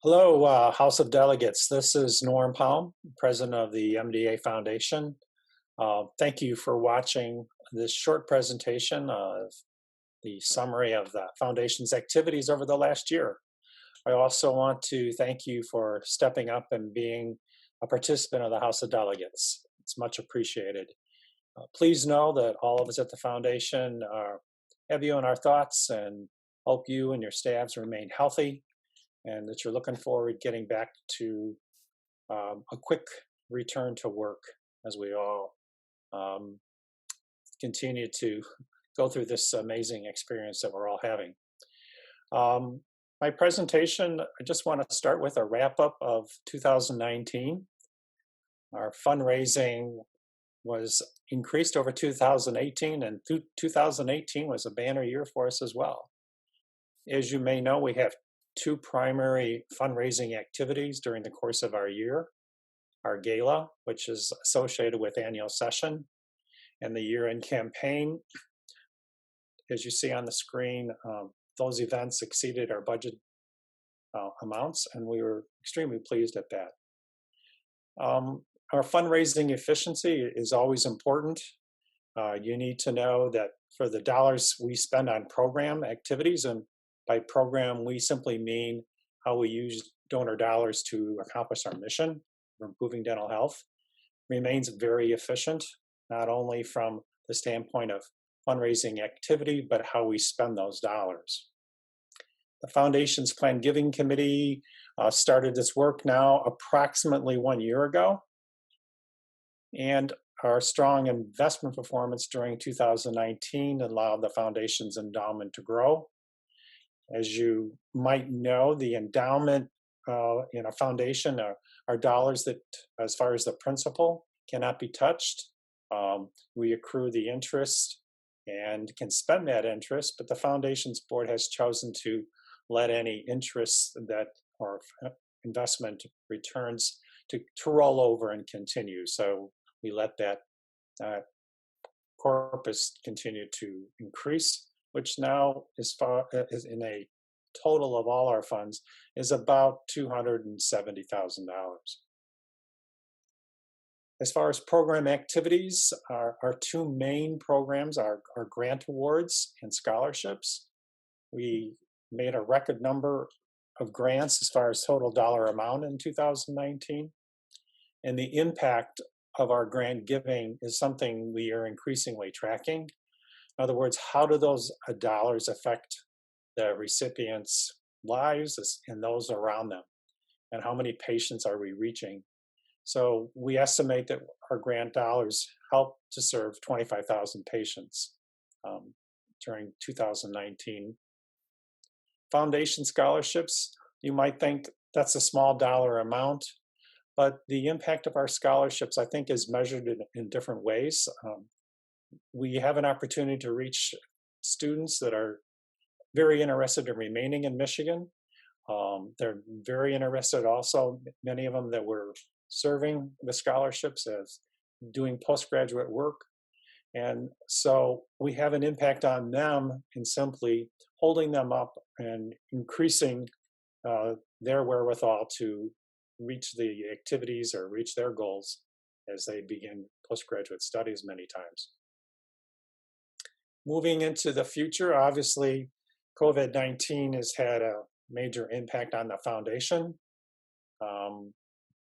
Hello, House of Delegates. This is Norm Palm, President of the MDA Foundation. Thank you for watching this short presentation of the summary of the Foundation's activities over the last year. I also want to thank you for stepping up and being a participant of the House of Delegates. It's much appreciated. Please know that all of us at the Foundation have you in our thoughts and hope you and your staffs remain healthy and that you're looking forward getting back to a quick return to work as we all um, continue to go through this amazing experience that we're all having. Um, my presentation, I just want to start with a wrap up of 2019. Our fundraising was increased over 2018, and 2018 was a banner year for us as well. As you may know, we have two primary fundraising activities during the course of our year. Our gala, which is associated with annual session, and the year-end campaign. As you see on the screen, those events exceeded our budget amounts, and we were extremely pleased at that. Our fundraising efficiency is always important. You need to know that for the dollars we spend on program activities, and by program, we simply mean how we use donor dollars to accomplish our mission of improving dental health, remains very efficient, not only from the standpoint of fundraising activity, but how we spend those dollars. The Foundation's Planned Giving Committee started its work now approximately 1 year ago, and our strong investment performance during 2019 allowed the Foundation's endowment to grow. As you might know, the endowment in a foundation are dollars that, as far as the principal, cannot be touched. We accrue the interest and can spend that interest, but the Foundation's board has chosen to let any interest that or investment returns to roll over and continue. So we let that corpus continue to increase, which now is in a total of all our funds is about $270,000. As far as program activities, our two main programs are grant awards and scholarships. We made a record number of grants as far as total dollar amount in 2019, and the impact of our grant giving is something we are increasingly tracking. In other words, how do those dollars affect the recipients' lives and those around them? And how many patients are we reaching? So we estimate that our grant dollars help to serve 25,000 patients during 2019. Foundation scholarships, you might think that's a small dollar amount, but the impact of our scholarships, I think, is measured in different ways. We have an opportunity to reach students that are very interested in remaining in Michigan. They're very interested also, many of them that were serving the scholarships as doing postgraduate work. And so we have an impact on them in simply holding them up and increasing their wherewithal to reach the activities or reach their goals as they begin postgraduate studies many times. Moving into the future, obviously, COVID-19 has had a major impact on the Foundation.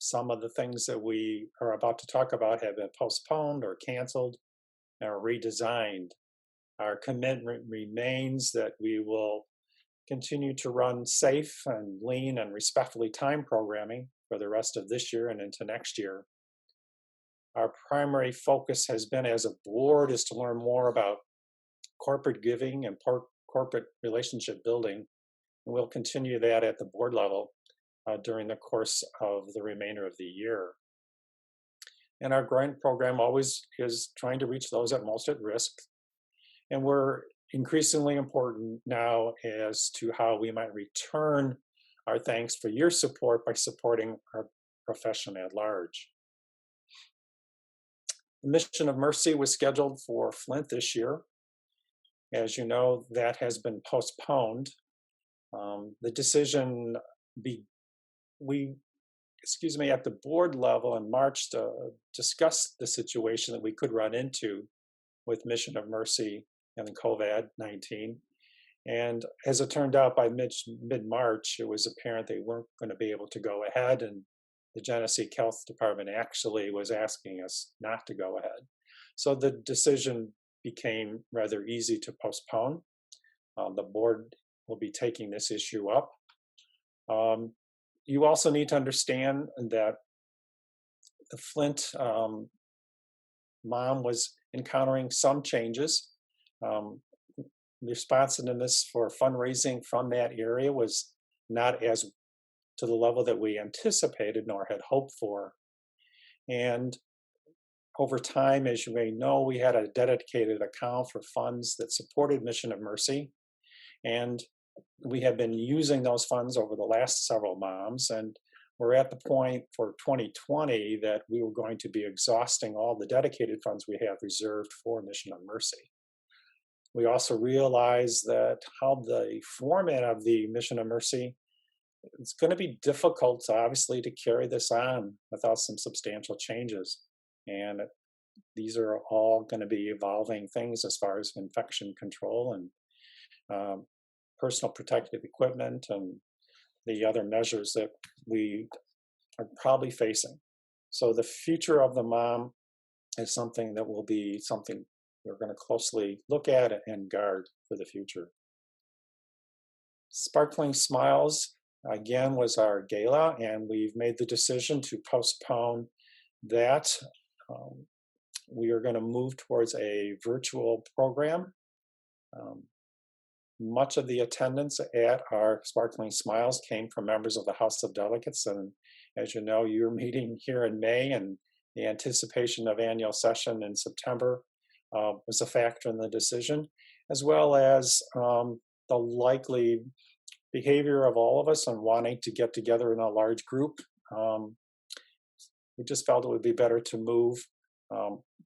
Some of the things that we are about to talk about have been postponed or canceled or redesigned. Our commitment remains that we will continue to run safe and lean and respectfully timed programming for the rest of this year and into next year. Our primary focus has been as a board is to learn more about corporate giving and corporate relationship building. And we'll continue that at the board level during the course of the remainder of the year. And our grant program always is trying to reach those at most at risk. And we're increasingly important now as to how we might return our thanks for your support by supporting our profession at large. The Mission of Mercy was scheduled for Flint this year. As you know, that has been postponed. The decision we, at the board level in March discussed the situation that we could run into with Mission of Mercy and COVID-19. And as it turned out, by mid-March, it was apparent they weren't going to be able to go ahead, and the Genesee Health Department actually was asking us not to go ahead. So the decision became rather easy to postpone. The board will be taking this issue up. You also need to understand that the Flint mom was encountering some changes. The responsiveness for fundraising from that area was not as to the level that we anticipated nor had hoped for. And over time, as you may know, we had a dedicated account for funds that supported Mission of Mercy. And we have been using those funds over the last several months. And we're at the point for 2020 that we were going to be exhausting all the dedicated funds we have reserved for Mission of Mercy. We also realize that how the format of the Mission of Mercy, it's going to be difficult, obviously, to carry this on without some substantial changes. And these are all going to be evolving things as far as infection control and personal protective equipment and the other measures that we are probably facing. So the future of the mom is something that will be something we're going to closely look at and guard for the future. Sparkling Smiles, again, was our gala, and we've made the decision to postpone that. We are going to move towards a virtual program. Much of the attendance at our Sparkling Smiles came from members of the House of Delegates, and as you know, you're meeting here in May, and the anticipation of annual session in September was a factor in the decision, as well as the likely behavior of all of us and wanting to get together in a large group. We just felt it would be better to move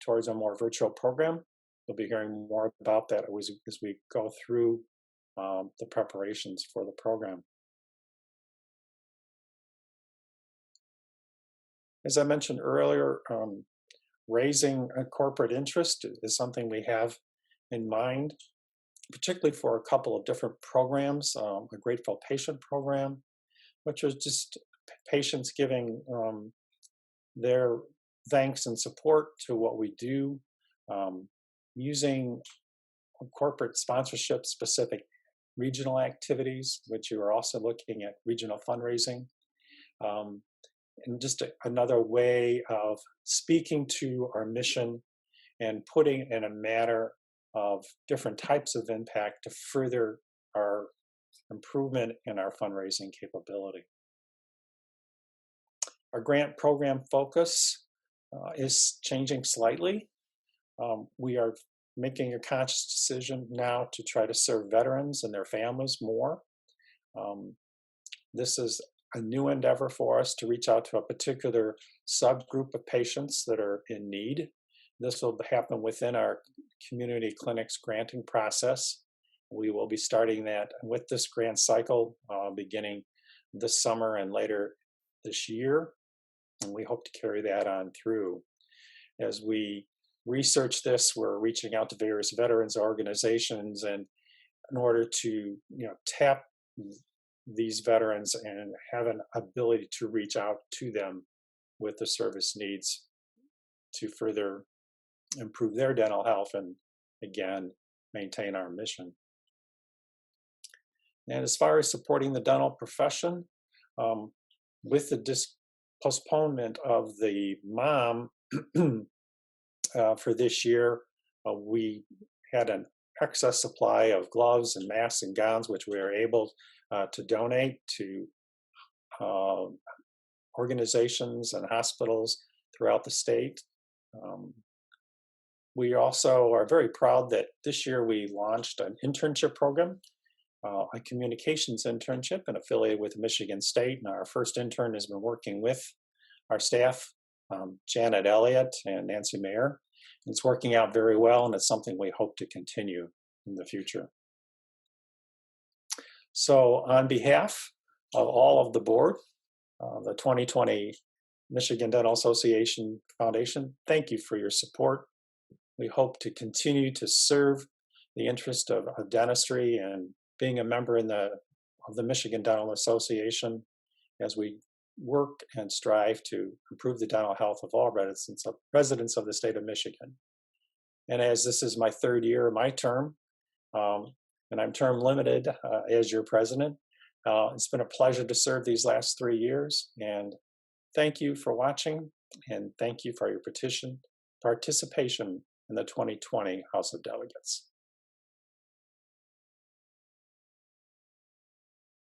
towards a more virtual program. We'll be hearing more about that as we go through the preparations for the program. As I mentioned earlier, raising a corporate interest is something we have in mind, particularly for a couple of different programs. A Grateful Patient program, which is just patients giving their thanks and support to what we do, using corporate sponsorship specific regional activities, which you are also looking at regional fundraising. And just another way of speaking to our mission and putting in a manner of different types of impact to further our improvement in our fundraising capability. Our grant program focus is changing slightly. We are making a conscious decision now to try to serve veterans and their families more. This is a new endeavor for us to reach out to a particular subgroup of patients that are in need. This will happen within our community clinics granting process. We will be starting that with this grant cycle beginning this summer and later this year, and we hope to carry that on through. As we research this, we're reaching out to various veterans organizations, and in order to tap these veterans and have an ability to reach out to them with the service needs to further improve their dental health and, again, maintain our mission. And as far as supporting the dental profession, with the postponement of the MOM for this year, we had an excess supply of gloves and masks and gowns, which we were able to donate to organizations and hospitals throughout the state. We also are very proud that this year we launched an internship program, a communications internship, and affiliated with Michigan State. And our first intern has been working with our staff, Janet Elliott and Nancy Mayer. It's working out very well, and it's something we hope to continue in the future. So on behalf of all of the board, the 2020 Michigan Dental Association Foundation, thank you for your support. We hope to continue to serve the interest of dentistry and being a member of the Michigan Dental Association as we work and strive to improve the dental health of all residents of the state of Michigan. And as this is my third year of my term, and I'm term limited as your president, it's been a pleasure to serve these last 3 years. And thank you for watching, and thank you for your participation in the 2020 House of Delegates.